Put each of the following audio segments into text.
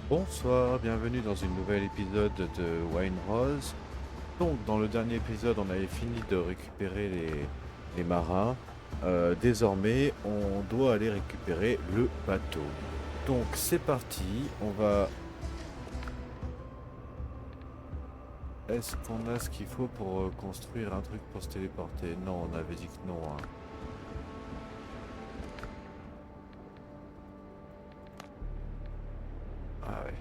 Bonsoir, bienvenue dans un nouvel épisode de Wine Rose. Donc, dans le dernier épisode, on avait fini de récupérer les marins. Désormais, on doit aller récupérer le bateau. Donc, c'est parti. On va. Est-ce qu'on a ce qu'il faut pour construire un truc pour se téléporter? Non, on avait dit que non, hein. Ah ouais.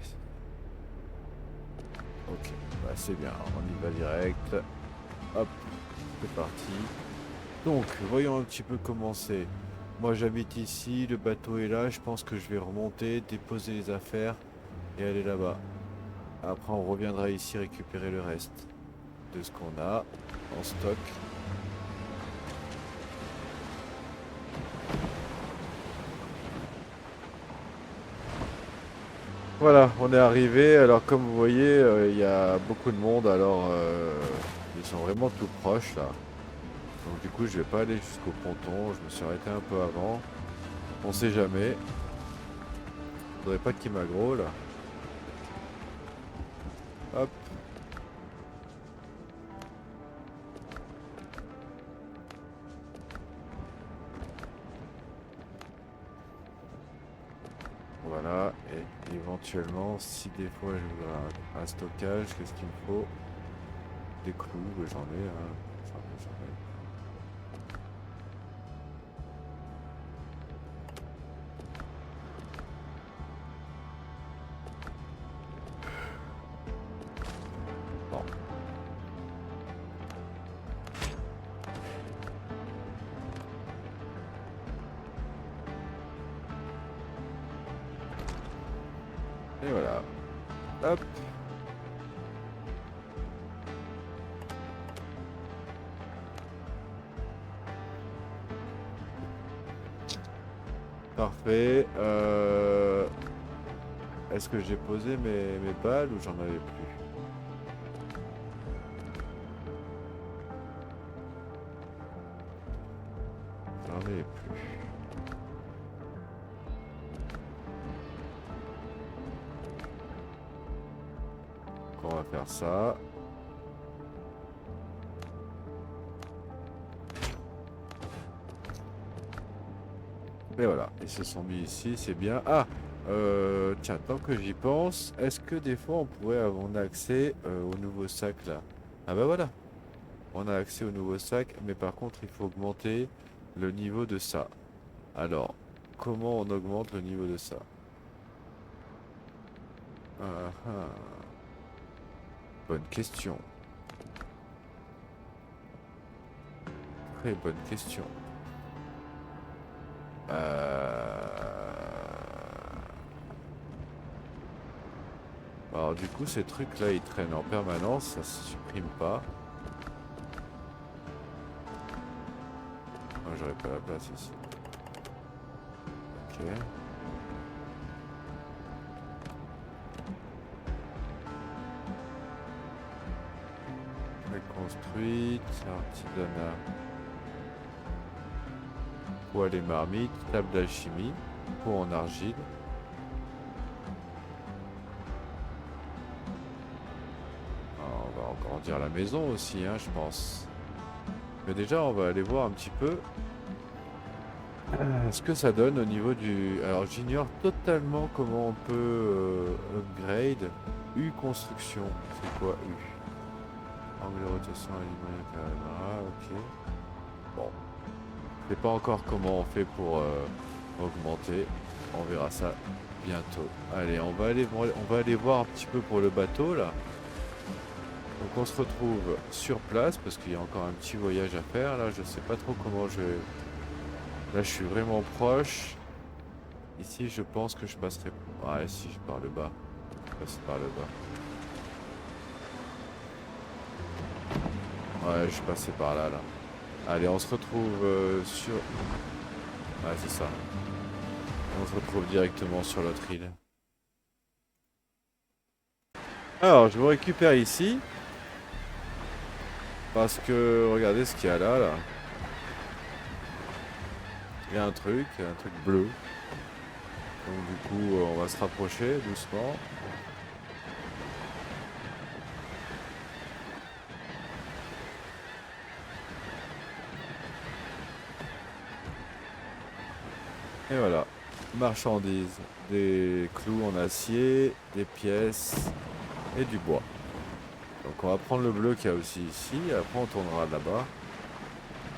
Ok, bah c'est bien. On y va direct. Hop, c'est parti. Donc, voyons un petit peu comment c'est. Moi, j'habite ici, le bateau est là. Je pense que je vais remonter, déposer les affaires et aller là-bas. Après, on reviendra ici récupérer le reste de ce qu'on a en stock. Voilà, on est arrivé. Alors, comme vous voyez, il y a beaucoup de monde. Alors, ils sont vraiment tout proches là. Donc, du coup, je vais pas aller jusqu'au ponton. Je me suis arrêté un peu avant. On sait jamais. Faudrait pas qu'il m'aggro là. Hop. Voilà, et éventuellement, si des fois je veux un stockage, qu'est-ce qu'il me faut? Des clous, j'en ai, hein. J'en ai. Bon, et voilà. Hop, parfait. Est-ce que j'ai posé mes balles ou j'en avais plus? J'en avais plus. Donc on va faire ça. Et voilà, ils se sont mis ici, c'est bien. Ah, tiens, tant que j'y pense, est-ce que des fois on a accès au nouveau sac là? Ah bah voilà, on a accès au nouveau sac, mais par contre il faut augmenter le niveau de ça. Alors, comment on augmente le niveau de ça? Ah, ah, bonne question. Très bonne question. Alors du coup, ces trucs-là, ils traînent en permanence, ça se supprime pas. Moi, j'aurais pas la place ici. Ok. Reconstruite, artisanat. Poêle et marmite, table d'alchimie, pot en argile. Alors, on va agrandir la maison aussi, hein, je pense. Mais déjà, on va aller voir un petit peu ce que ça donne au niveau du... Alors, j'ignore totalement comment on peut upgrade. U construction, c'est quoi U? Angle de rotation aligné, caméra, ok. Bon, je sais pas encore comment on fait pour augmenter. On verra ça bientôt. Allez, on va aller voir un petit peu pour le bateau là. Donc on se retrouve sur place parce qu'il y a encore un petit voyage à faire là. Je sais pas trop comment je vais. Là, je suis vraiment proche. Ici, je pense que je passerai. Ouais, si je pars le bas. Je passe par le bas. Ouais, je suis passé par là là. Allez, on se retrouve sur. Ouais, c'est ça. On se retrouve directement sur l'autre île. Alors, je vous récupère ici. Parce que regardez ce qu'il y a là, là. Il y a un truc bleu. Donc du coup, on va se rapprocher doucement. Et voilà. Marchandises. Des clous en acier, des pièces et du bois. Donc on va prendre le bleu qu'il y a aussi ici. Après on tournera là-bas.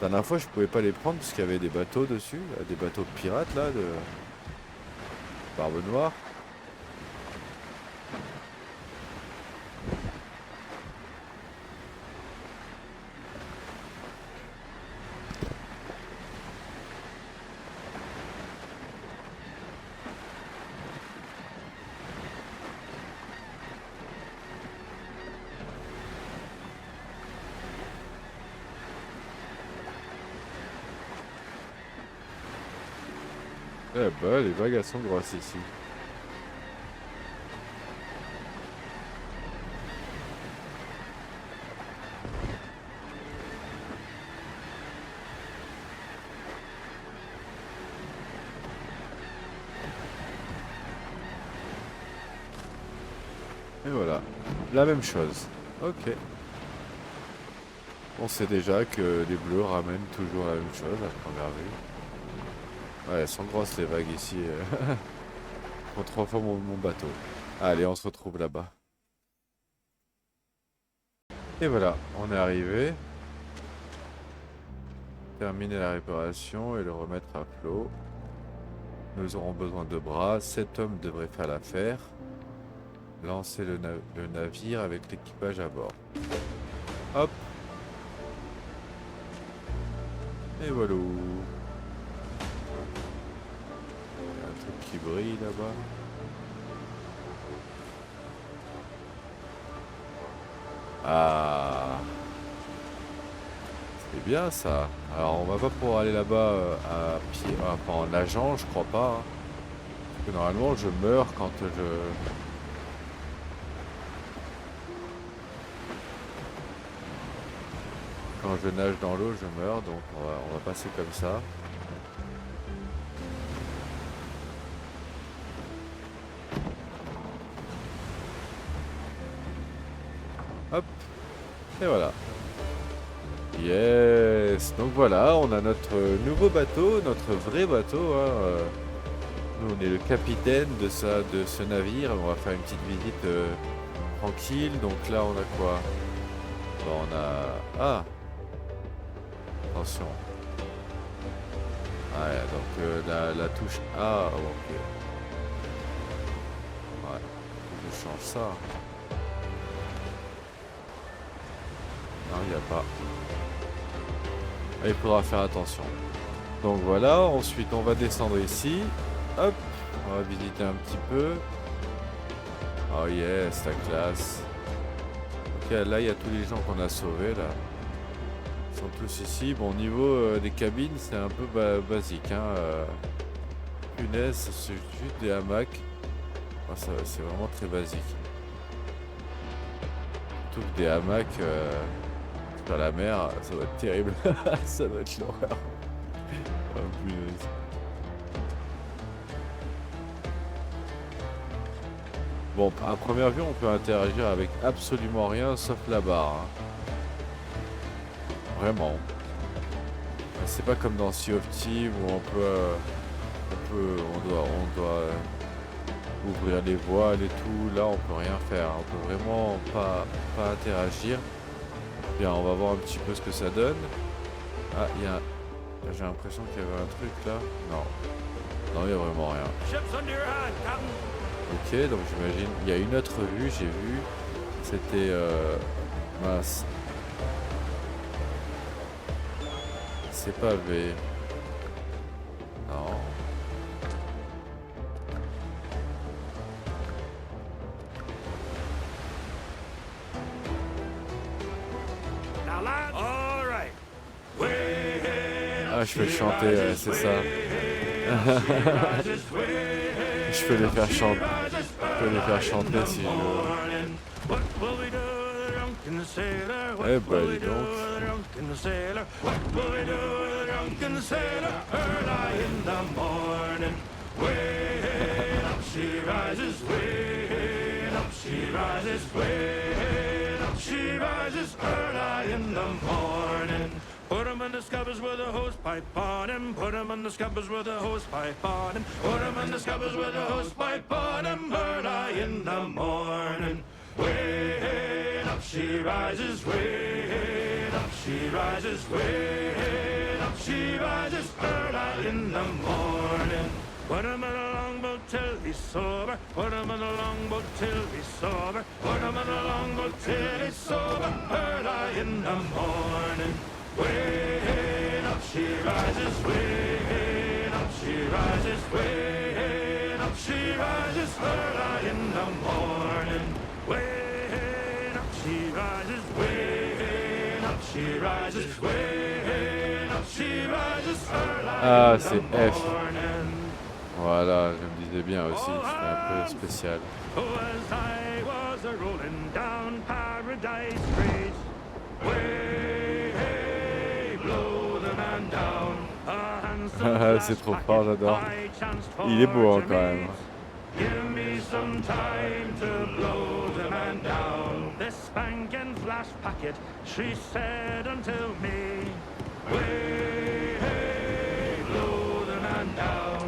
La dernière fois je pouvais pas les prendre parce qu'il y avait des bateaux dessus. Des bateaux de pirates là, de Barbe Noire. Eh ben, les vagues elles sont grosses ici. Et voilà, la même chose. Ok. On sait déjà que les bleus ramènent toujours la même chose à première vue. Ouais, elles sont grosses les vagues ici. Prends 3 fois mon bateau. Allez, on se retrouve là-bas. Et voilà, on est arrivé. Terminer la réparation et le remettre à flot. Nous aurons besoin de bras. 7 hommes devraient faire l'affaire. Lancer le navire avec l'équipage à bord. Hop. Et voilà. Il y a un truc qui brille là-bas. Ah. C'est bien ça. Alors on va pas pouvoir aller là-bas à pied, enfin en nageant, je crois pas. Hein. Parce que normalement je meurs quand je nage dans l'eau, je meurs, donc on va passer comme ça. Hop. Et voilà. Yes. Donc voilà, on a notre nouveau bateau, notre vrai bateau. Hein. Nous, on est le capitaine de ce navire. On va faire une petite visite tranquille. Donc là, on a quoi? Bon, on a... Ah! Attention. Ouais, donc la touche A. Oh, ok. Ouais, je change ça. Non, il n'y a pas. Il faudra faire attention. Donc voilà, ensuite on va descendre ici. Hop, on va visiter un petit peu. Oh yes, la classe. Ok, là il y a tous les gens qu'on a sauvés là. Ils sont tous ici. Bon, au niveau des cabines, c'est un peu basique. Hein. Punaise, c'est juste des hamacs. Oh, c'est vraiment très basique. Surtout que des hamacs sur la mer, ça doit être terrible. Ça doit être l'horreur. Oh, punaise. Bon, à première vue, on peut interagir avec absolument rien sauf la barre. Hein. Vraiment. C'est pas comme dans Sea of Thieves où on doit ouvrir les voiles et tout. Là, on peut rien faire. On peut vraiment pas interagir. Bien, on va voir un petit peu ce que ça donne. Ah, j'ai l'impression qu'il y avait un truc là. Non. Non, il n'y a vraiment rien. Ok, donc j'imagine. Il y a une autre vue, j'ai vu. C'était... mince. C'est pas V. Non. Ah, je peux chanter, c'est ça. Je peux les faire chanter. Je peux les faire chanter si je veux. Eh bah dis donc. way up she rises, way up she rises early in the morning. Put him in the scuppers with a hose pipe on him. Put him in the scuppers with a hose pipe on him. Put him in the scuppers with a hose pipe on him early in the morning. Way up she rises, way up she rises, way up she rises early in the morning. Put him in a longboat till he's sober. Put him in a longboat till he's sober. Put him in a longboat till he's sober early in the morning. Way up she rises, way up she rises, way up she rises early in the morning. Way up she rises, way up she rises, way up she rises early in the morning. Voilà, je me disais bien aussi, c'était un peu spécial. As I was a rolling down Paradise Street, way blow the man down. C'est trop fort, j'adore. Il est beau hein, quand même. Give me some time to blow the man down. This spanking flash packet, she said unto me, way blow the man down.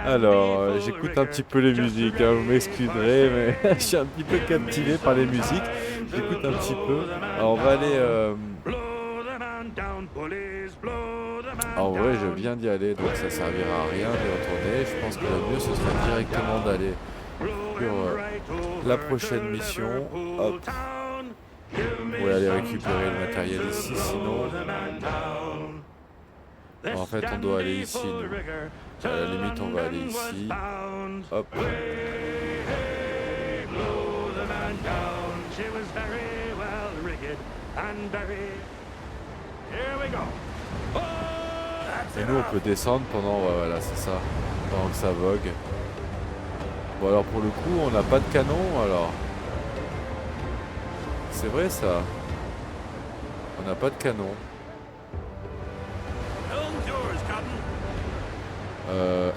Alors, j'écoute un petit peu les musiques, hein, vous m'excuserez, mais je suis un petit peu captivé par les musiques. J'écoute un petit peu. Alors, on va aller... En vrai, je viens d'y aller, donc ça servira à rien de retourner. Je pense que le mieux, ce serait directement d'aller sur la prochaine mission. Hop. On va aller récupérer le matériel ici, sinon... En fait, on doit aller ici. Nous. À la limite, on va aller ici. Hop. Et nous, on peut descendre pendant... Ouais, voilà, c'est ça. Pendant que ça vogue. Bon, alors pour le coup, on n'a pas de canon, alors... C'est vrai, ça. On n'a pas de canon.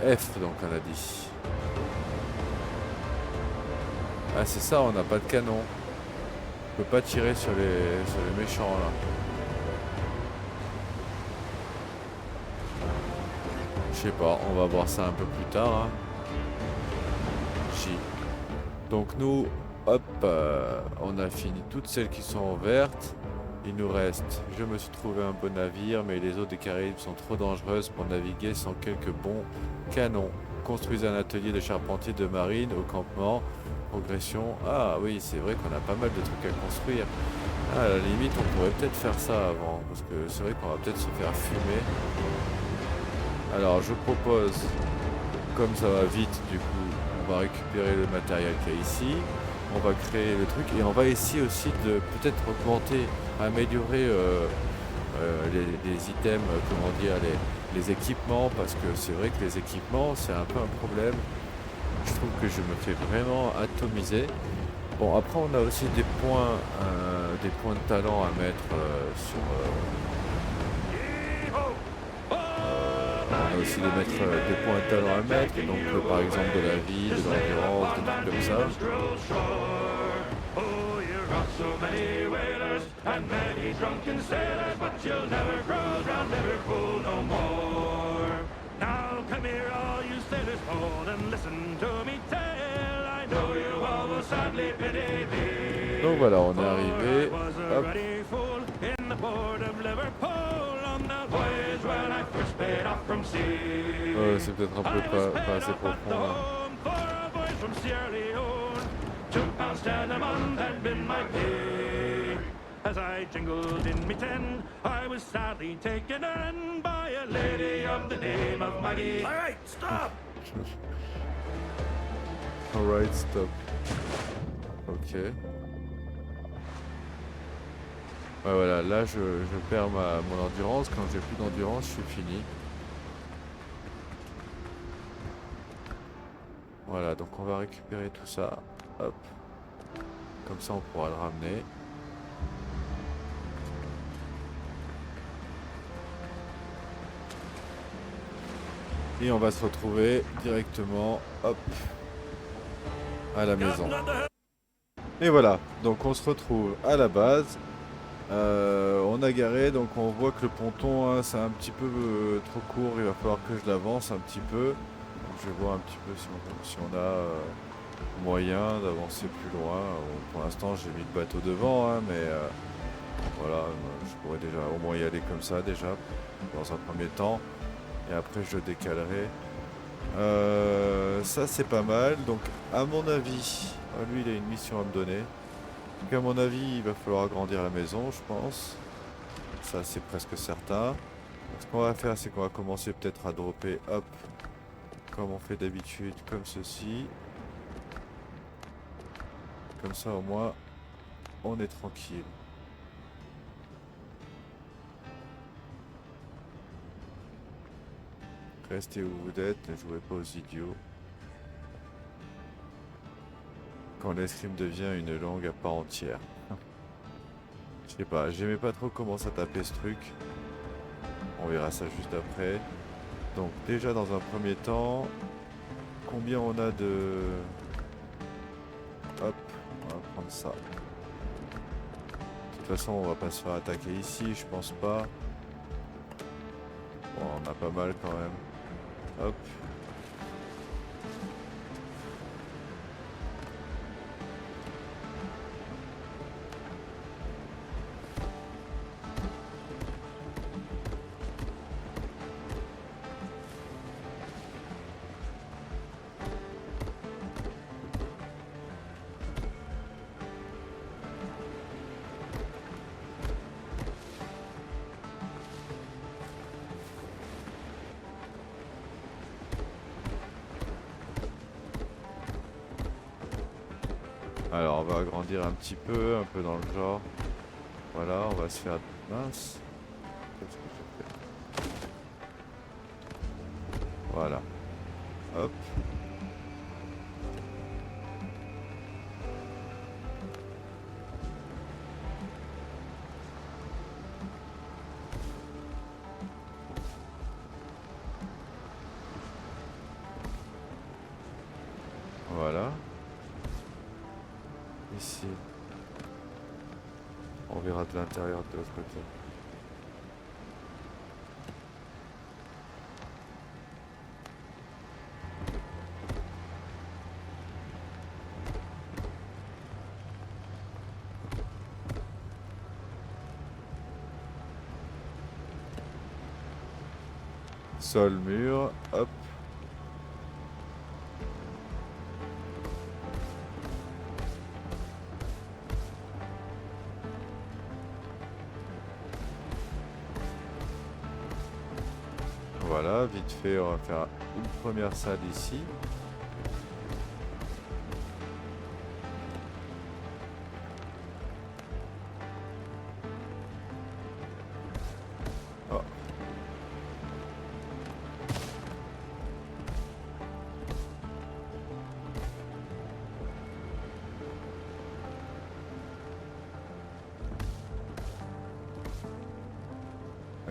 F donc on a dit. Ah c'est ça, on n'a pas de canon. On peut pas tirer sur les méchants là. Je sais pas, on va voir ça un peu plus tard. Hein. J. Donc nous, hop, on a fini toutes celles qui sont vertes. Il nous reste, je me suis trouvé un bon navire, mais les eaux des Caraïbes sont trop dangereuses pour naviguer sans quelques bons canons. Construisez un atelier de charpentier de marine au campement. Progression. Ah oui, c'est vrai qu'on a pas mal de trucs à construire. Ah, à la limite, on pourrait peut-être faire ça avant, parce que c'est vrai qu'on va peut-être se faire fumer. Alors, je propose, comme ça va vite, du coup, on va récupérer le matériel qu'il y a ici. On va créer le truc et on va essayer aussi de peut-être augmenter, améliorer les items, comment dire, les équipements, parce que c'est vrai que les équipements c'est un peu un problème. Je trouve que je me fais vraiment atomiser. Bon, après on a aussi des points de talent à mettre sur... on a aussi des points de talent à mettre, donc par exemple de la vie, de l'endurance, des trucs comme ça. So many whalers and many drunken sailors, but you'll never cruise round Liverpool no more. Now come here, all you sailors bold, and listen to me tell. I know you all will sadly pity me. Donc voilà, on est arrivé. Hop. C'est peut-être un peu pas assez profond. Là. As I jingled in me ten, I was sadly taken in by a lady of the name of Maggie. All right, stop. All right, stop. Ok. Ouais, voilà, là je perds mon endurance. Quand j'ai plus d'endurance, je suis fini. Voilà, donc on va récupérer tout ça. Hop. Comme ça, on pourra le ramener. Et on va se retrouver directement, hop, à la maison. Et voilà, donc on se retrouve à la base. On a garé, donc on voit que le ponton, hein, c'est un petit peu trop court, il va falloir que je l'avance un petit peu. Donc je vais voir un petit peu si on a moyen d'avancer plus loin. Bon, pour l'instant j'ai mis le bateau devant, hein, mais voilà, je pourrais déjà au moins y aller comme ça déjà, dans un premier temps. Et après je le décalerai. Ça c'est pas mal, donc à mon avis, lui il a une mission à me donner. Donc à mon avis, il va falloir agrandir la maison, je pense. Ça, c'est presque certain. Donc, ce qu'on va faire, c'est qu'on va commencer peut-être à dropper, hop, comme on fait d'habitude, comme ceci. Comme ça, au moins, on est tranquille. Restez où vous êtes, ne jouez pas aux idiots. Quand l'escrime devient une langue à part entière. Je sais pas, j'aimais pas trop comment ça tapait ce truc. On verra ça juste après. Donc déjà dans un premier temps, combien on a de... Hop, on va prendre ça. De toute façon, on va pas se faire attaquer ici, je pense pas. Bon, on a pas mal quand même. Hop. Alors on va agrandir un petit peu dans le genre. Voilà, on va se faire... Mince. Qu'est-ce que j'ai fait? Voilà. Hop. Voilà. Ici. On verra de l'intérieur de l'autre côté. Sol, mur, hop. Voilà, vite fait, on va faire une première salle ici. Oh.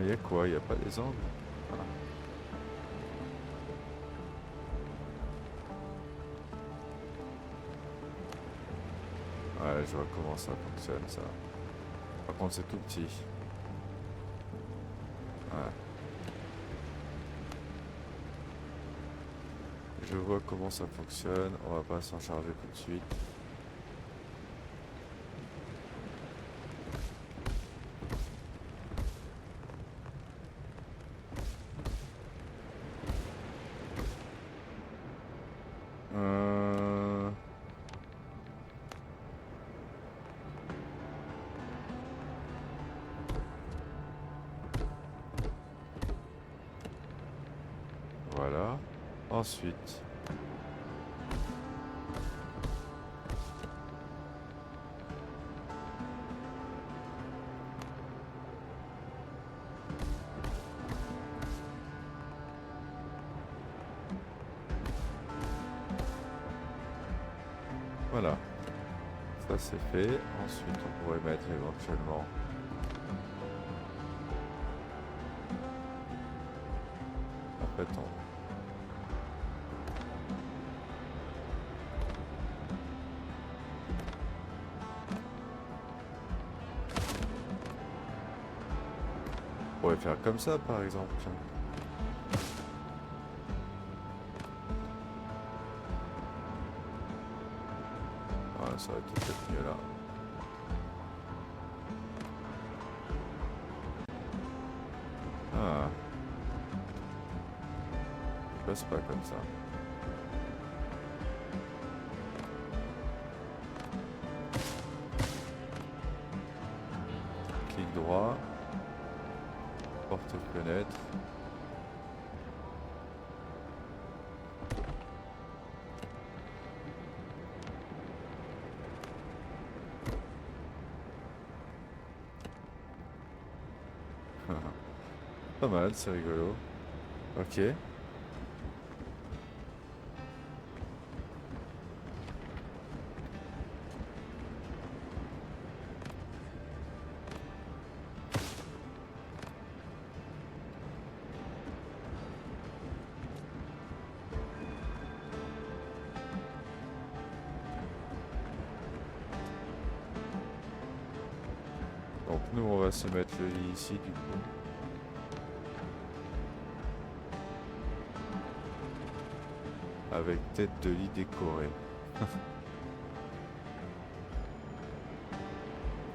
Il y a quoi? Il n'y a pas des angles? Ouais, je vois comment ça fonctionne ça. Par contre c'est tout petit. Ouais. Je vois comment ça fonctionne, on va pas s'en charger tout de suite. Voilà. Ensuite. Voilà. Ça c'est fait. Ensuite on pourrait mettre éventuellement. En fait on... pourrait faire comme ça par exemple. Tiens. Ouais, ça aurait été peut-être mieux là. Ah. Je passe pas comme ça. Clic droit. Porte-fenêtre. Pas mal, c'est rigolo. Ok. Donc nous on va se mettre le lit ici du coup. Avec tête de lit décorée.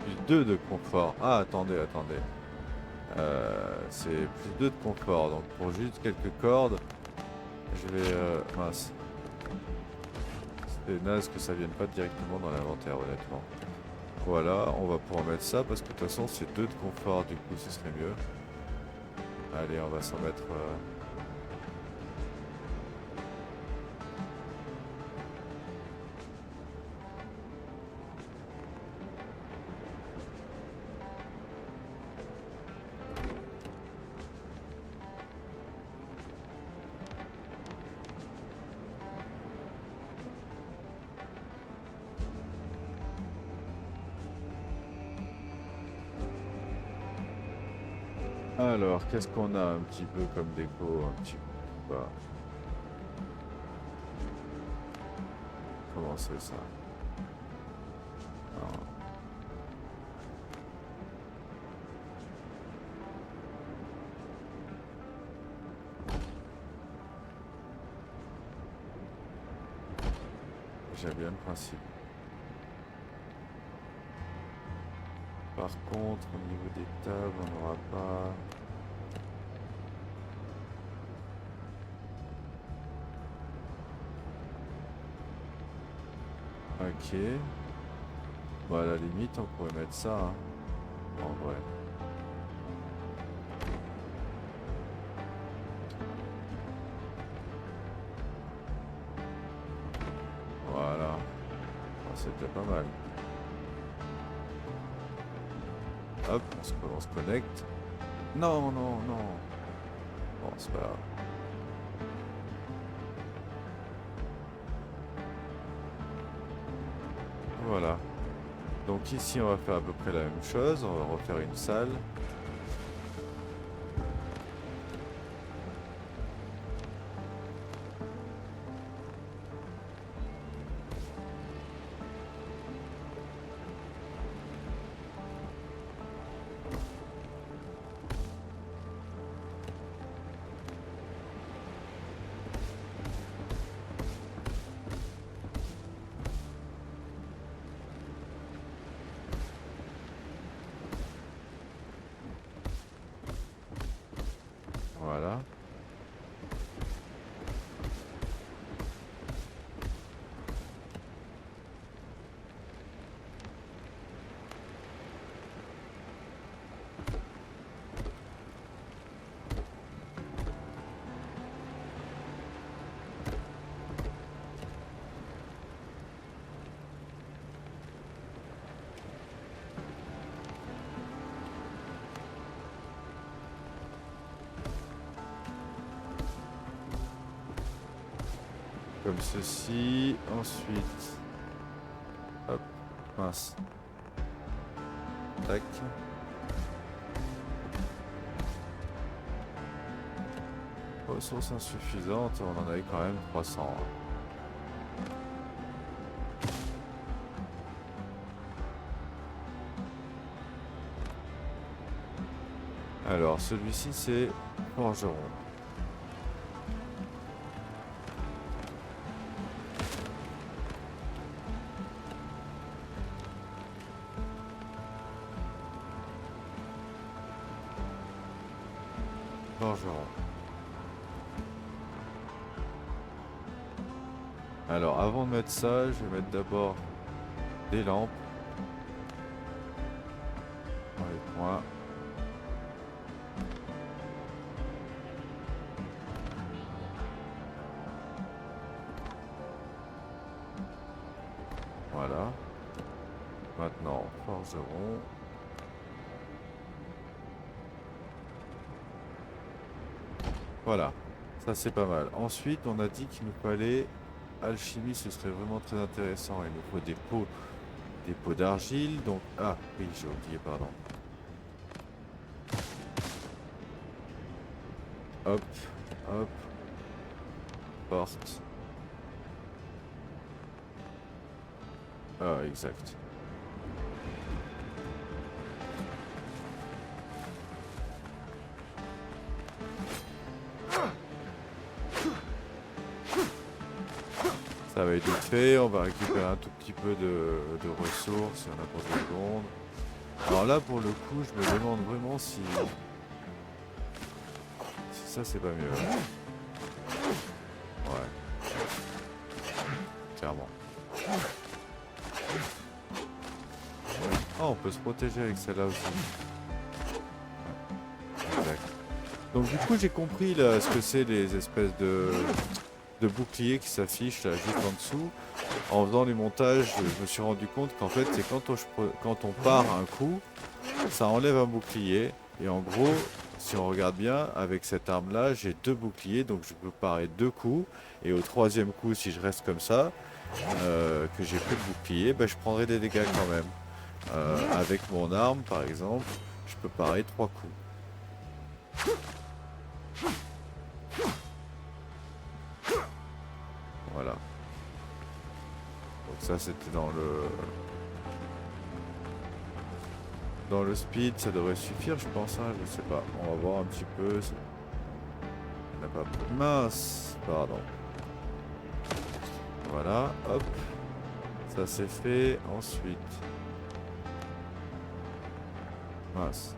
Plus 2 de confort. Ah attendez. C'est plus 2 de confort. Donc pour juste quelques cordes, je vais... mince. C'est naze que ça vienne pas directement dans l'inventaire honnêtement. Voilà, on va pouvoir mettre ça parce que de toute façon c'est 2 de confort, du coup ce serait mieux. Allez, on va s'en mettre... Alors, qu'est-ce qu'on a un petit peu comme déco, un petit peu pas. Comment c'est ça? Non. J'aime bien le principe. Par contre, au niveau des tables, on n'aura pas... Ok. Bon, à la limite, on pourrait mettre ça, hein, en vrai. Voilà. Bon, c'était pas mal. Hop, on se connecte. Non. Bon, c'est pas grave. Voilà. Donc ici, on va faire à peu près la même chose. On va refaire une salle. Voilà. Comme ceci. Ensuite. Hop. Mince. Tac. Ressources insuffisantes. On en avait quand même 300. Alors, celui-ci, c'est forgeron. Forgeron. Alors, avant de mettre ça, je vais mettre d'abord des lampes. Dans les coins. Voilà. Maintenant, forgeron. Voilà. Ça, c'est pas mal. Ensuite, on a dit qu'il nous fallait... Alchimie, ce serait vraiment très intéressant. Il nous faut des pots d'argile. Donc, ah oui, j'ai oublié, pardon. Hop, hop, porte. Ah, exact. Ça va être vite fait, on va récupérer un tout petit peu de ressources, il y en a pour 2 secondes. Alors là, pour le coup, je me demande vraiment si ça, c'est pas mieux. Ouais. Clairement. Ah, on peut se protéger avec celle-là aussi. Exact. Donc du coup, j'ai compris là, ce que c'est les espèces de boucliers qui s'affichent là juste en dessous. En faisant les montages, je me suis rendu compte qu'en fait, c'est quand on part un coup, ça enlève un bouclier. Et en gros, si on regarde bien, avec cette arme-là, j'ai 2 boucliers, donc je peux parer 2 coups. Et au 3e coup, si je reste comme ça, que j'ai plus de bouclier, ben, je prendrai des dégâts quand même. Avec mon arme, par exemple, je peux parer 3 coups. Voilà. Donc ça, c'était dans le speed, ça devrait suffire, je pense. Hein, je sais pas. On va voir un petit peu. On n'a pas mince, pardon. Voilà, hop. Ça c'est fait. Ensuite. Mince.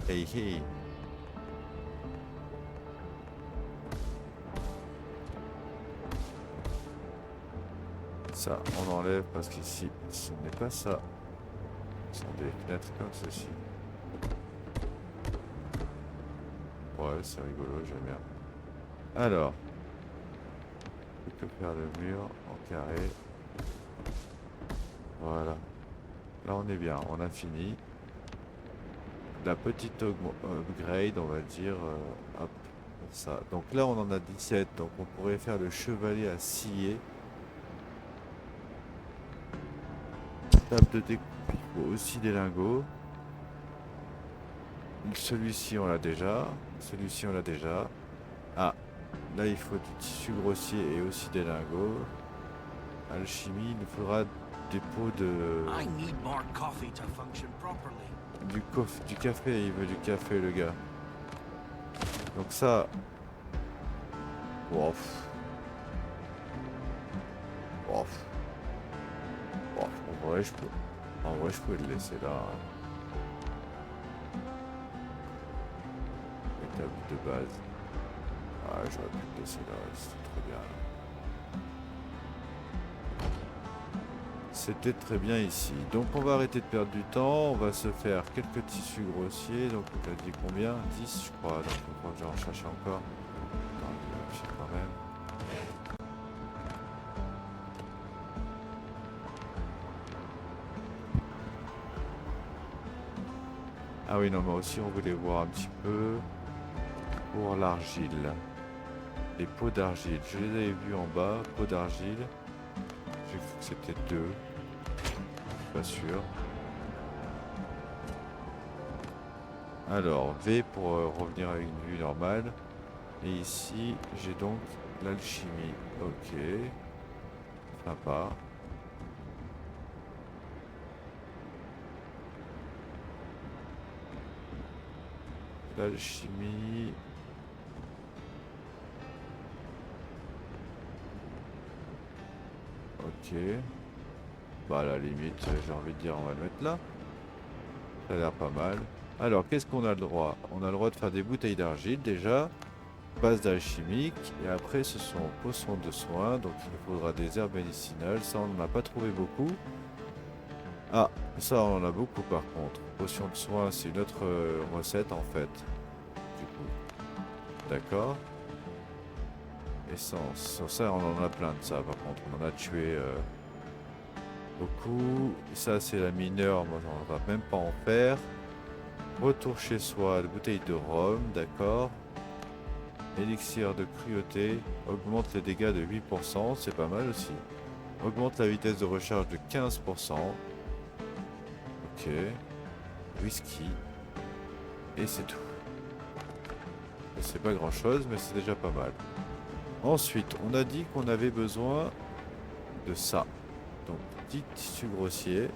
Hey hey. Ça, on enlève parce qu'ici, ce n'est pas ça. Ce sont des fenêtres comme ceci. Ouais, c'est rigolo, j'aime bien. Alors, je peux faire le mur en carré. Voilà. Là, on est bien, on a fini. La petite upgrade, on va dire, hop, ça. Donc là, on en a 17, donc on pourrait faire le chevalier à scier. Table de découpe, il faut aussi des lingots. Celui-ci, on l'a déjà. Celui-ci, on l'a déjà. Ah, là, il faut du tissu grossier et aussi des lingots. Alchimie, il nous faudra des pots de... Du café, il veut du café, le gars. Donc ça... Ouf. Ouf. En vrai, je peux le laisser là. Étape de base. Ah, j'aurais pu le laisser là, c'était très bien. C'était très bien ici. Donc on va arrêter de perdre du temps. On va se faire quelques tissus grossiers. Donc on a dit combien? 10 je crois. Donc on va en chercher encore. Attends, je vais vérifier quand même. Ah oui, non, mais aussi on voulait voir un petit peu pour l'argile. Les pots d'argile. Je les avais vus en bas. Pots d'argile. J'ai cru que c'était 2. suis pas sûr. Alors, V pour revenir à une vue normale. Et ici, j'ai donc l'alchimie. Ok. Sympa. L'alchimie. Ok. Bah à la limite, j'ai envie de dire on va le mettre là. Ça a l'air pas mal. Alors, qu'est-ce qu'on a le droit? On a le droit de faire des bouteilles d'argile déjà. Base d'alchimique. Et après, ce sont potions de soins. Donc, il faudra des herbes médicinales. Ça, on n'en a pas trouvé beaucoup. Ah, ça, on en a beaucoup par contre. Potions de soins, c'est une autre recette en fait. Du coup. D'accord. Essence. Sur ça, on en a plein de ça par contre. On en a tué beaucoup. Ça, c'est la mineure. Moi, on va même pas en faire. Retour chez soi, la bouteille de rhum, d'accord. Élixir de cruauté, augmente les dégâts de 8%, c'est pas mal aussi. Augmente la vitesse de recharge de 15%. Ok. Whisky. Et c'est tout. C'est pas grand chose, mais c'est déjà pas mal. Ensuite, on a dit qu'on avait besoin de ça. Donc, petit tissu grossier.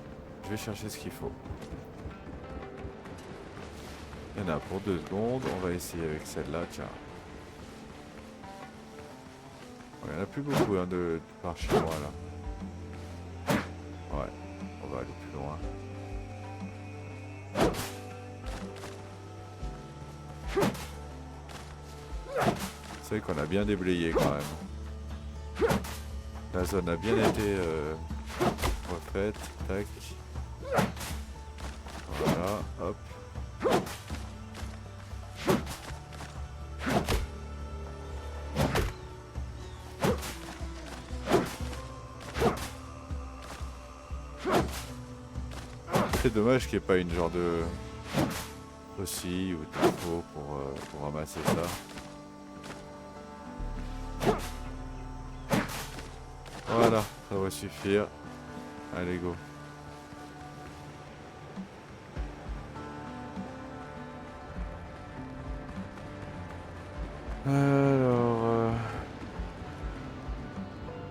Je vais chercher ce qu'il faut. Il y en a pour 2 secondes. On va essayer avec celle-là, tiens. Il n'y en a plus beaucoup hein, de par chez moi là. Ouais, on va aller plus loin. C'est vrai qu'on a bien déblayé quand même. La zone a bien été refaite. Tac. Voilà, hop. C'est dommage qu'il n'y ait pas une genre de aussi ou de faux pour ramasser ça. Voilà, ça va suffire. Allez, go. Alors...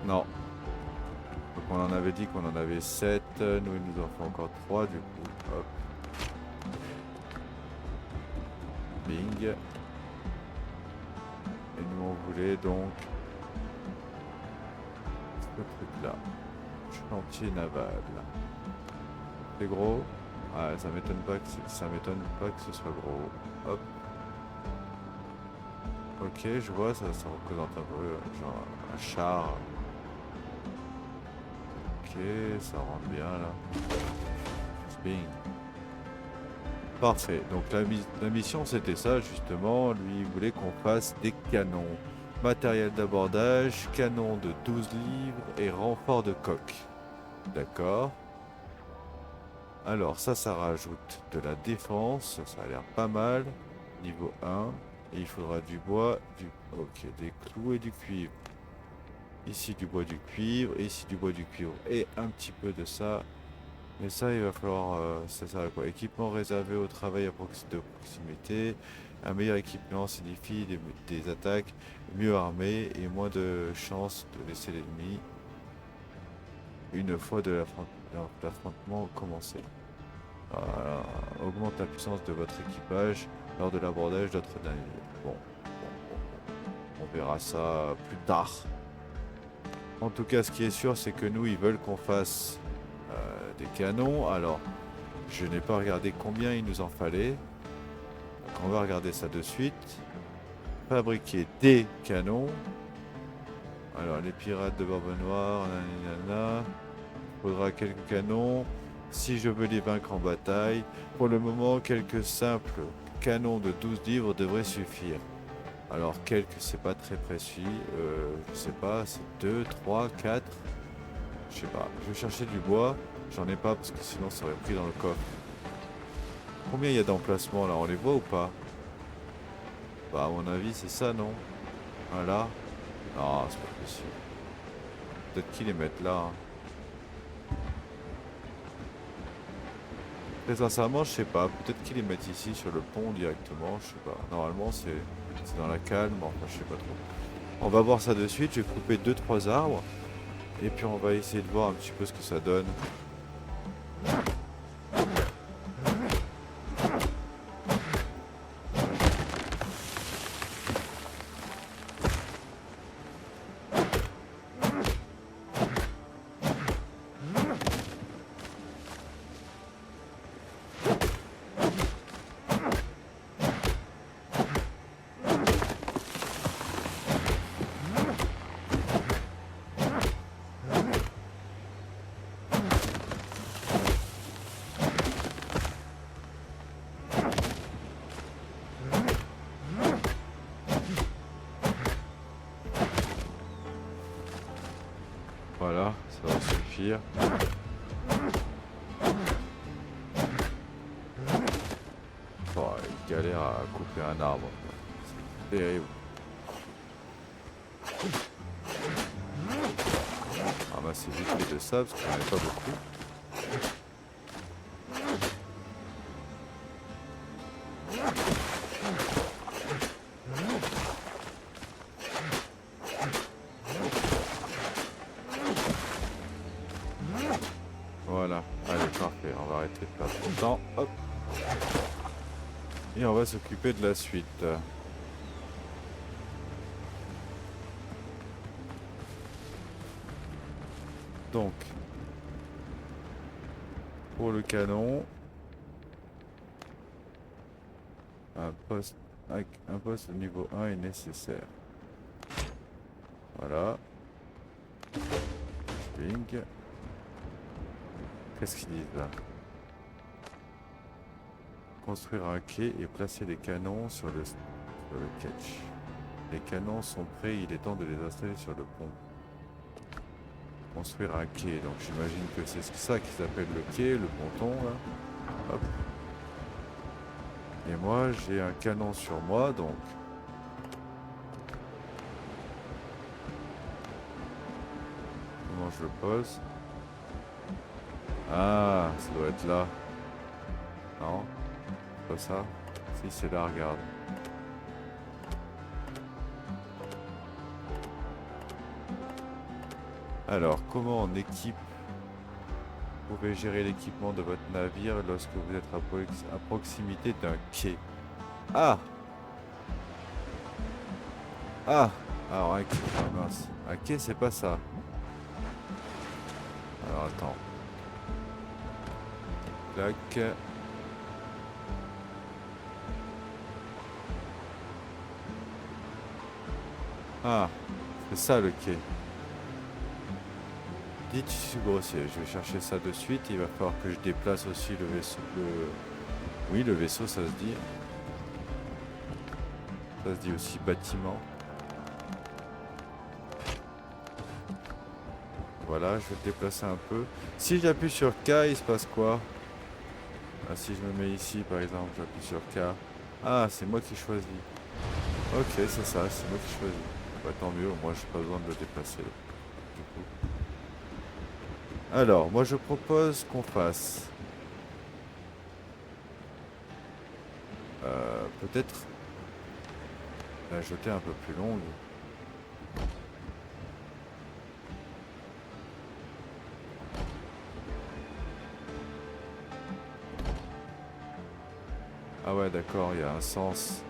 Non. Donc on en avait dit qu'on en avait 7. Nous, il nous en faut encore 3 du coup. Hop. Bing. Et nous, on voulait donc... ce truc-là. Chantier naval. C'est gros. Ah, ça m'étonne pas que ce soit gros. Hop. Ok, je vois, ça représente un peu genre un char. Ok, ça rentre bien là. Bing. Parfait. Donc la mission c'était ça justement. Lui il voulait qu'on fasse des canons. Matériel d'abordage, canon de 12 livres et renfort de coque. D'accord. Alors ça rajoute de la défense. Ça a l'air pas mal. Niveau 1. Et il faudra du bois, ok, des clous et du cuivre. Ici du bois, du cuivre, et ici du bois, du cuivre. Et un petit peu de ça. Mais ça, il va falloir... c'est ça quoi. Équipement réservé au travail de proximité. Un meilleur équipement signifie des attaques mieux armées et moins de chances de laisser l'ennemi une fois de l'affrontement commencé. Voilà. Augmente la puissance de votre équipage lors de l'abordage d'autres navires. Bon, on verra ça plus tard. En tout cas, ce qui est sûr, c'est que nous, ils veulent qu'on fasse des canons. Alors, je n'ai pas regardé combien il nous en fallait. Donc, on va regarder ça de suite. Fabriquer des canons. Alors, les pirates de Barbe Noire, nanana. Il faudra quelques canons. Si je veux les vaincre en bataille, pour le moment, quelques simples canons de 12 livres devraient suffire. Alors, quelques, c'est pas très précis. Je sais pas, c'est 2, 3, 4. Je sais pas. Je vais chercher du bois. J'en ai pas parce que sinon ça aurait pris dans le coffre. Combien il y a d'emplacements là? On les voit ou pas? Bah, à mon avis, c'est ça, non? Voilà. Non, c'est pas possible. Peut-être qu'ils les mettent là. Hein. Très sincèrement, je sais pas. Peut-être qu'ils les mettent ici sur le pont directement, je sais pas. Normalement, c'est dans la calme, enfin, je sais pas trop. On va voir ça de suite. Je vais couper 2-3 arbres. Et puis on va essayer de voir un petit peu ce que ça donne. Voilà, ça va suffire. Oh, il galère à couper un arbre. C'est terrible. Ramasser vite fait de ça parce qu'il n'y en avait pas beaucoup. Voilà, allez parfait, on va arrêter de perdre du temps. Hop. Et on va s'occuper de la suite. Donc, pour le canon, un poste au niveau 1 est nécessaire. Voilà. Swing. Qu'est-ce qu'ils disent là? Construire un quai et placer les canons sur le ketch. Les canons sont prêts, il est temps de les installer sur le pont. Construire un quai, donc j'imagine que c'est ça qui s'appelle le quai, le ponton là. Hop. Et moi j'ai un canon sur moi, donc comment je le pose? Ah, ça doit être là. Non, c'est pas ça. Si, c'est là, regarde. Alors, comment on équipe? Vous pouvez gérer l'équipement de votre navire lorsque vous êtes à proximité d'un quai. Ah! Ah! Alors, un quai, ah, mince. Un quai, c'est pas ça. Alors, attends. Clac. Ah, c'est ça le quai. Dit tissu grossier, je vais chercher ça de suite. Il va falloir que je déplace aussi le vaisseau. Oui, le vaisseau, ça se dit. Ça se dit aussi bâtiment. Voilà, je vais le déplacer un peu. Si j'appuie sur K, il se passe quoi? Ah, si je me mets ici, par exemple, j'appuie sur K. Ah, c'est moi qui choisis. Ok, c'est ça, c'est moi qui choisis. Bah, tant mieux, moi j'ai pas besoin de le déplacer. Du coup. Alors, moi je propose qu'on fasse peut-être la jetée un peu plus longue. Ah ouais, d'accord, il y a un sens.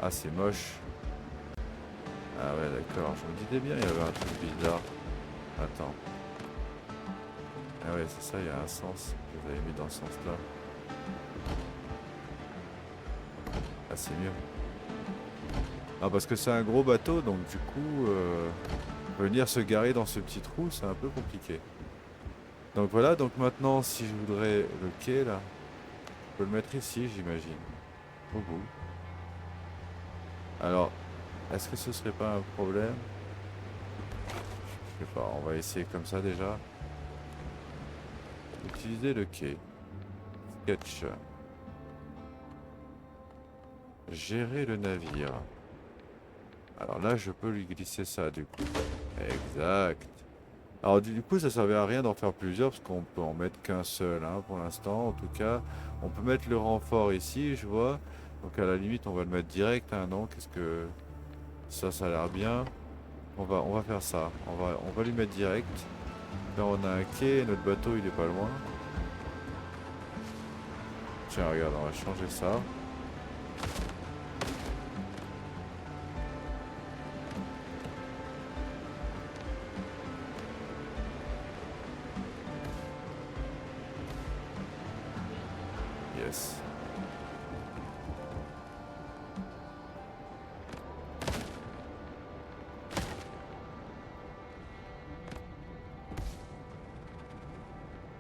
Ah, c'est moche. Ah ouais, d'accord, je me disais bien, il y avait un truc bizarre. Attends. Ah ouais, c'est ça, il y a un sens. Je l'avais mis dans ce sens-là. Ah, c'est mieux. Ah, parce que c'est un gros bateau, donc du coup, venir se garer dans ce petit trou, c'est un peu compliqué. Donc voilà, donc maintenant, si je voudrais le quai, là, je peux le mettre ici, j'imagine. Au bout. Alors, est-ce que ce serait pas un problème? Je sais pas, on va essayer comme ça déjà. Utiliser le quai. Sketch. Gérer le navire. Alors là, je peux lui glisser ça du coup. Exact. Alors du coup, ça servait à rien d'en faire plusieurs parce qu'on peut en mettre qu'un seul, hein, pour l'instant. En tout cas, on peut mettre le renfort ici, je vois. Donc à la limite, on va le mettre direct, hein, non? Qu'est-ce que ça a l'air bien. On va faire ça. On va lui mettre direct. Là, on a un quai, notre bateau, il est pas loin. Tiens, regarde, on va changer ça. Yes.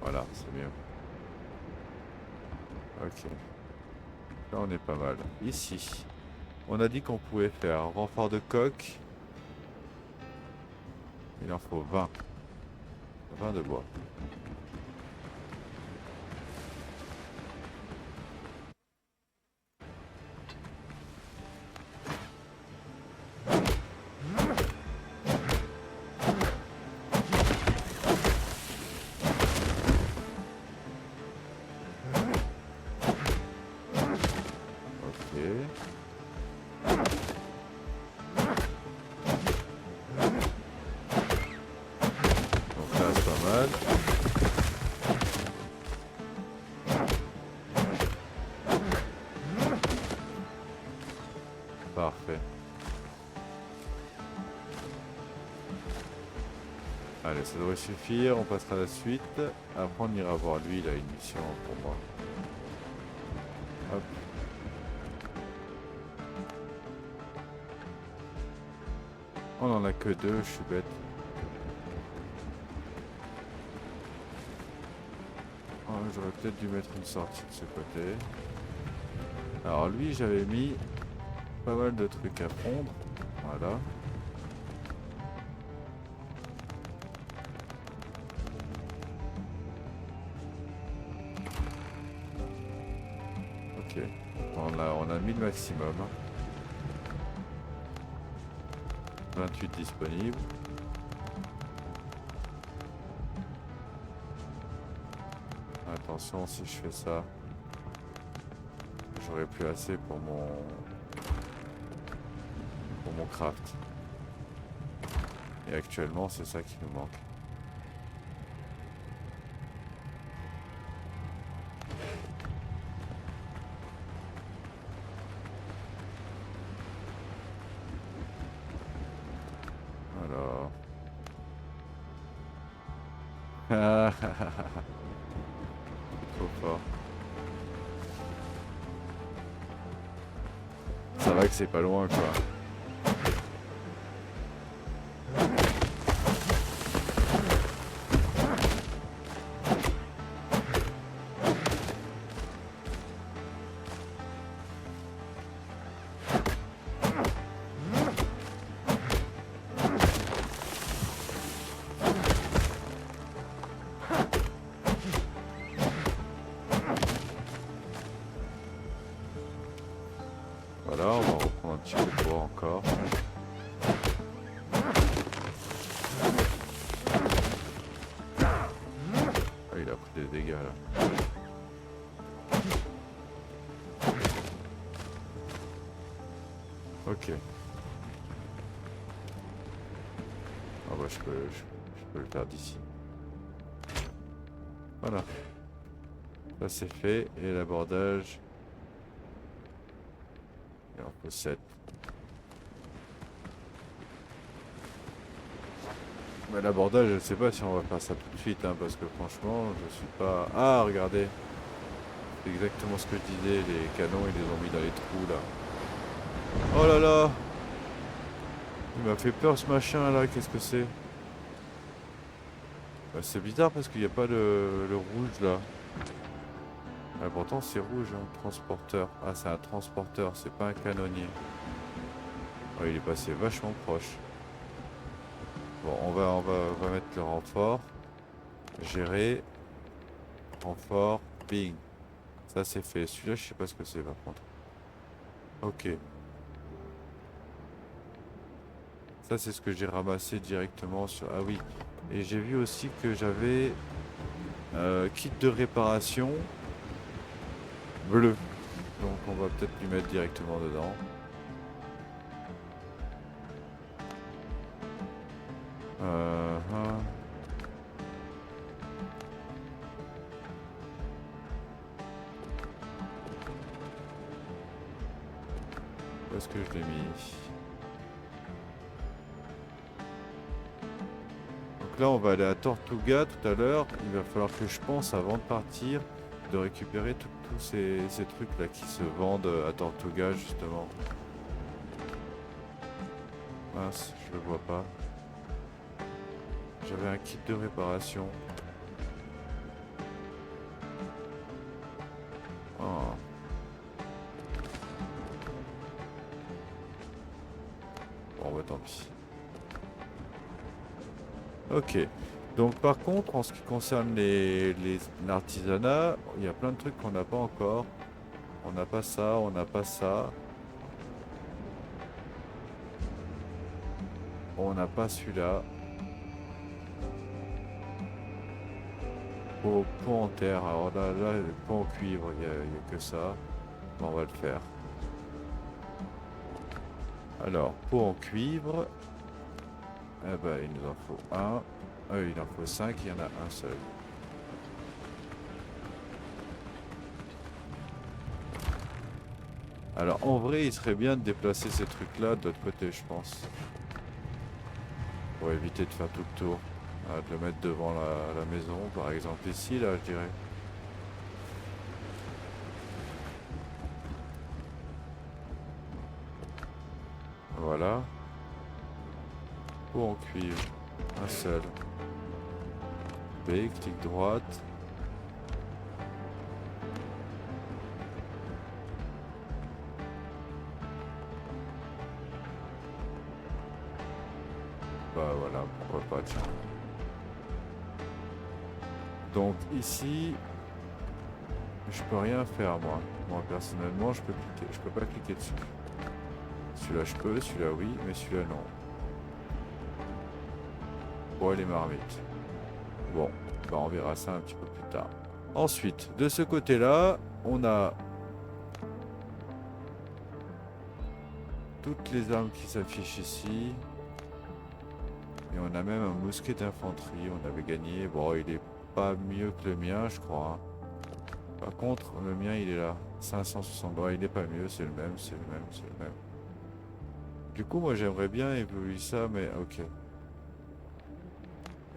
Voilà, c'est bien. Ok. Là, on est pas mal. Ici, on a dit qu'on pouvait faire un renfort de coque. Il en faut 20. 20 de bois. Ok. Donc là, c'est pas mal. Parfait. Allez, ça devrait suffire. On passera à la suite. Après, on ira voir lui. Il a une mission pour moi. Hop. On en a que deux. Je suis bête. Oh, j'aurais peut-être dû mettre une sortie de ce côté. Alors lui, j'avais mis pas mal de trucs à pondre. Voilà. Ok. On a mis le maximum. 28 disponibles. Attention, si je fais ça, j'aurai plus assez pour mon craft. Et actuellement, c'est ça qui nous manque. Alors. Trop fort. Ça va que c'est pas loin, quoi. Voilà, on va reprendre un petit peu de bois encore. Ah, il a pris des dégâts là. Ok. Ah bah je peux le faire d'ici. Voilà. Ça c'est fait. Et l'abordage. Il en faut 7. Mais l'abordage, je sais pas si on va faire ça tout de suite, hein, parce que franchement, je suis pas... Ah, regardez. C'est exactement ce que je disais, les canons, ils les ont mis dans les trous, là. Oh là là! Il m'a fait peur, ce machin, là, qu'est-ce que c'est? Bah, c'est bizarre, parce qu'il n'y a pas le rouge, là. Ah, pourtant, c'est rouge, hein, transporteur. Ah, c'est un transporteur, c'est pas un canonnier. Oh, il est passé vachement proche. Bon, on va mettre le renfort. Gérer. Renfort. Bing. Ça c'est fait. Celui-là, je sais pas ce que c'est par contre. Ok. Ça, c'est ce que j'ai ramassé directement sur... Ah oui. Et j'ai vu aussi que j'avais kit de réparation bleu. Donc on va peut-être lui mettre directement dedans. Hein. Où est-ce que je l'ai mis? Donc là on va aller à Tortuga tout à l'heure. Il va falloir que je pense avant de partir de récupérer tous ces trucs là qui se vendent à Tortuga justement. Mince, je le vois pas. J'avais un kit de réparation. Oh. Bon bah tant pis. Ok. Donc par contre, en ce qui concerne l'artisanat, il y a plein de trucs qu'on n'a pas encore. On n'a pas ça, on n'a pas ça. On n'a pas celui-là. Pot en terre. Alors là, le pot en cuivre, il n'y a que ça. Bon, on va le faire. Alors, pot en cuivre. Eh ben, il nous en faut un. Il en faut 5, il y en a un seul. Alors en vrai, il serait bien de déplacer ces trucs-là de l'autre côté, je pense. Pour éviter de faire tout le tour. De le mettre devant la maison, par exemple ici, là, je dirais. Voilà. Pot en cuivre. Un seul. B, clic droite. Bah voilà, pourquoi pas, tiens. Donc ici, je peux rien faire moi. Moi personnellement, je peux pas cliquer dessus. Celui-là je peux, celui-là oui, mais celui-là non. Bon, les marmites. Bon, bah on verra ça un petit peu plus tard. Ensuite, de ce côté-là, on a toutes les armes qui s'affichent ici. Et on a même un mousquet d'infanterie, on avait gagné. Bon, il est pas mieux que le mien, je crois. Par contre, le mien, il est là. 560. Bon, il n'est pas mieux, c'est le même, c'est le même, c'est le même. Du coup, moi, j'aimerais bien évoluer ça, mais ok.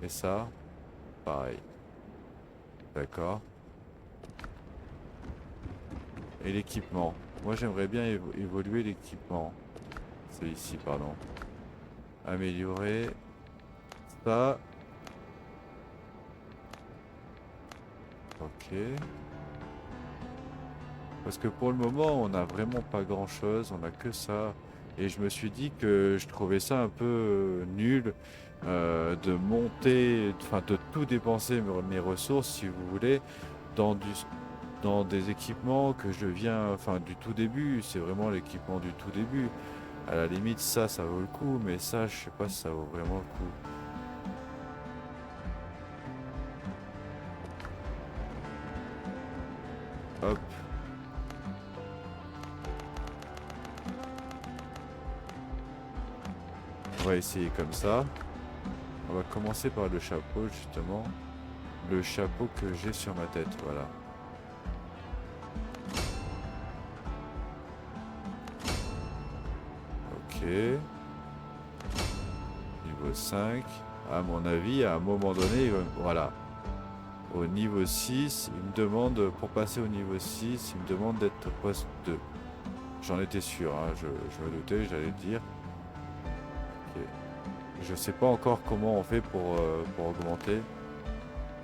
Et ça, pareil. D'accord. Et l'équipement. Moi, j'aimerais bien évoluer l'équipement. C'est ici, pardon. Améliorer. Ça. Ok. Parce que pour le moment, on n'a vraiment pas grand chose. On n'a que ça. Et je me suis dit que je trouvais ça un peu nul de monter, enfin de tout dépenser mes ressources, si vous voulez, dans des équipements que je viens, enfin du tout début. C'est vraiment l'équipement du tout début. À la limite, ça vaut le coup, mais ça, je sais pas si ça vaut vraiment le coup. Hop. On va essayer comme ça. On va commencer par le chapeau, justement. Le chapeau que j'ai sur ma tête, voilà. Ok. Niveau 5. À mon avis, à un moment donné, voilà. Au niveau 6, il me demande, pour passer au niveau 6, il me demande d'être poste 2. J'en étais sûr, hein, je me doutais, j'allais le dire. Okay. Je sais pas encore comment on fait pour augmenter.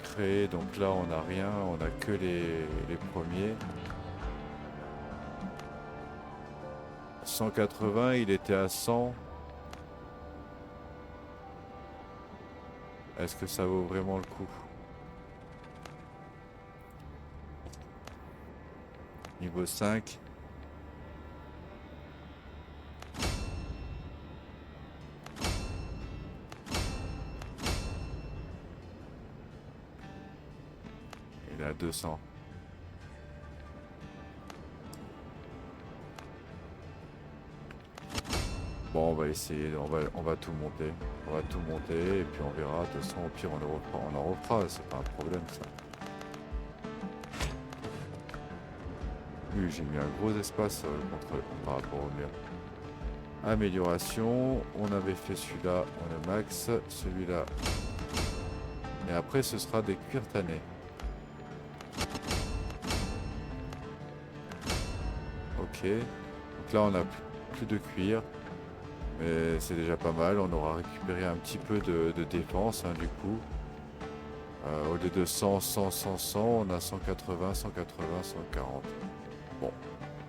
Créer, donc là on n'a rien, on a que les premiers. 180, il était à 100. Est-ce que ça vaut vraiment le coup? Niveau 5. 200. Bon, on va essayer, on va tout monter. On va tout monter et puis on verra. De toute façon, au pire, on en refera. C'est pas un problème, ça. Oui, j'ai mis un gros espace par rapport au mur. Amélioration. On avait fait celui-là, on le max. Celui-là. Et après, ce sera des cuirs tannés. Ok. Donc là, on a plus de cuir. Mais c'est déjà pas mal. On aura récupéré un petit peu de défense, hein, du coup. Au lieu de 100, 100, 100, 100, on a 180, 180, 140. Bon.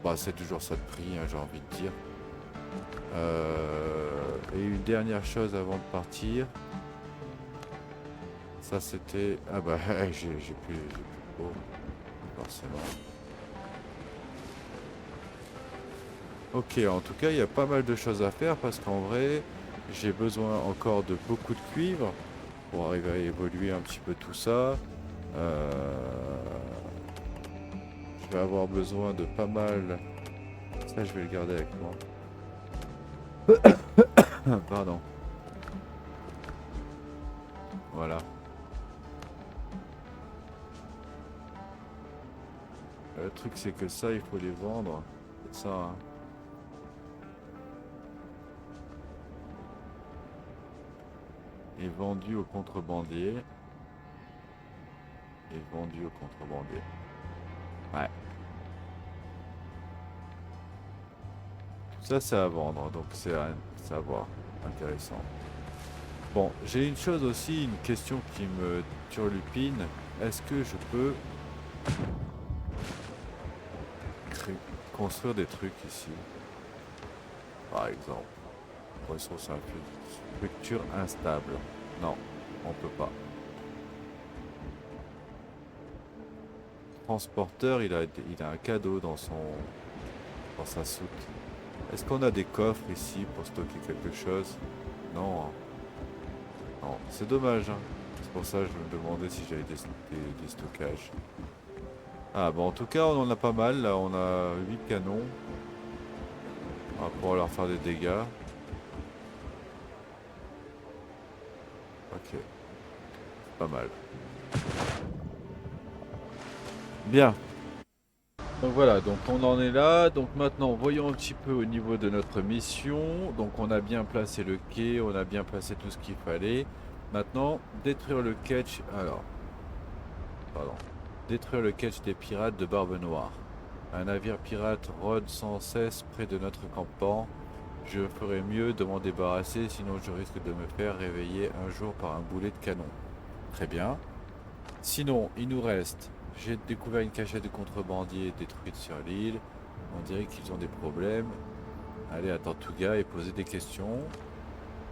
Bah, c'est toujours ça de prix, hein, j'ai envie de dire. Et une dernière chose avant de partir. Ça, c'était... Ah bah, j'ai plus beau. Forcément. Ok, en tout cas, il y a pas mal de choses à faire parce qu'en vrai, j'ai besoin encore de beaucoup de cuivre pour arriver à évoluer un petit peu tout ça. Je vais avoir besoin de pas mal... Ça, je vais le garder avec moi. Pardon. Voilà. Le truc, c'est que ça, il faut les vendre. C'est ça, hein. Est vendu au contrebandier. Est vendu au contrebandier. Ouais. Tout ça, c'est à vendre, donc c'est à voir. Intéressant. Bon, j'ai une chose aussi, une question qui me turlupine. Est-ce que je peux construire des trucs ici? Par exemple. Ressources infinie. Structure instable. Non, on peut pas. Transporteur, il a un cadeau dans sa soute. Est-ce qu'on a des coffres ici pour stocker quelque chose? Non. Hein. Non, c'est dommage. Hein. C'est pour ça que je me demandais si j'avais des stockages. Ah bon, en tout cas, on en a pas mal. Là, on a 8 canons. On va pouvoir leur faire des dégâts. Ok. Pas mal. Bien. Donc voilà, donc on en est là. Donc maintenant, voyons un petit peu au niveau de notre mission. Donc on a bien placé le quai, on a bien placé tout ce qu'il fallait. Maintenant, détruire le ketch. Alors, pardon. Détruire le ketch des pirates de Barbe Noire. Un navire pirate rôde sans cesse près de notre campement. Je ferais mieux de m'en débarrasser, sinon je risque de me faire réveiller un jour par un boulet de canon. Très bien. Sinon, il nous reste... J'ai découvert une cachette de contrebandiers détruite sur l'île. On dirait qu'ils ont des problèmes. Allez à Tortuga et poser des questions.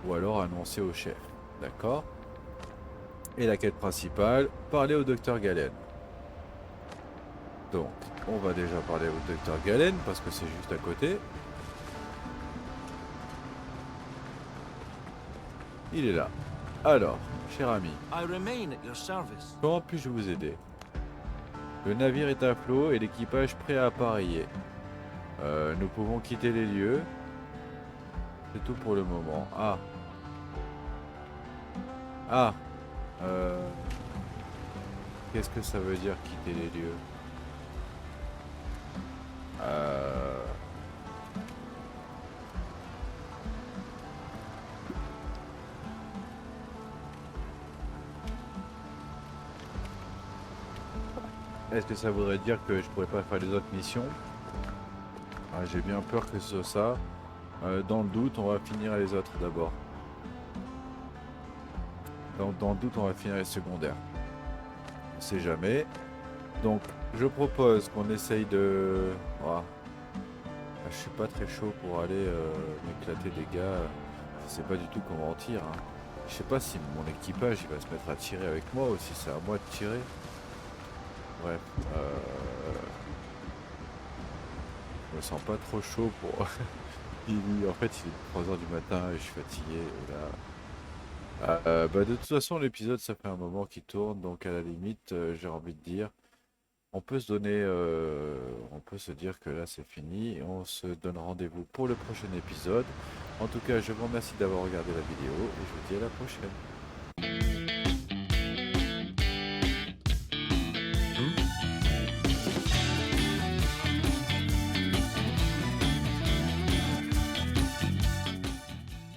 Ou alors annoncer au chef. D'accord. Et la quête principale, parler au docteur Galen. Donc, on va déjà parler au docteur Galen parce que c'est juste à côté. Il est là. Alors, cher ami, comment puis-je vous aider? Le navire est à flot et l'équipage prêt à appareiller. Nous pouvons quitter les lieux. C'est tout pour le moment. Ah. Ah. Qu'est-ce que ça veut dire quitter les lieux? Est-ce que ça voudrait dire que je pourrais pas faire les autres missions? J'ai bien peur que ce soit ça. Dans le doute, on va finir les autres d'abord. Dans le doute, on va finir les secondaires. On sait jamais. Donc, je propose qu'on essaye de... Oh. Je suis pas très chaud pour aller m'éclater des gars. Je sais pas du tout comment on tire. Hein. Je sais pas si mon équipage il va se mettre à tirer avec moi ou si c'est à moi de tirer. Bref, je me sens pas trop chaud pour... en fait, il est 3h du matin et je suis fatigué. Et là... de toute façon, l'épisode, ça fait un moment qu'il tourne. Donc, à la limite, j'ai envie de dire, on peut se donner, on peut se dire que là c'est fini et on se donne rendez-vous pour le prochain épisode. En tout cas, je vous remercie d'avoir regardé la vidéo et je vous dis à la prochaine.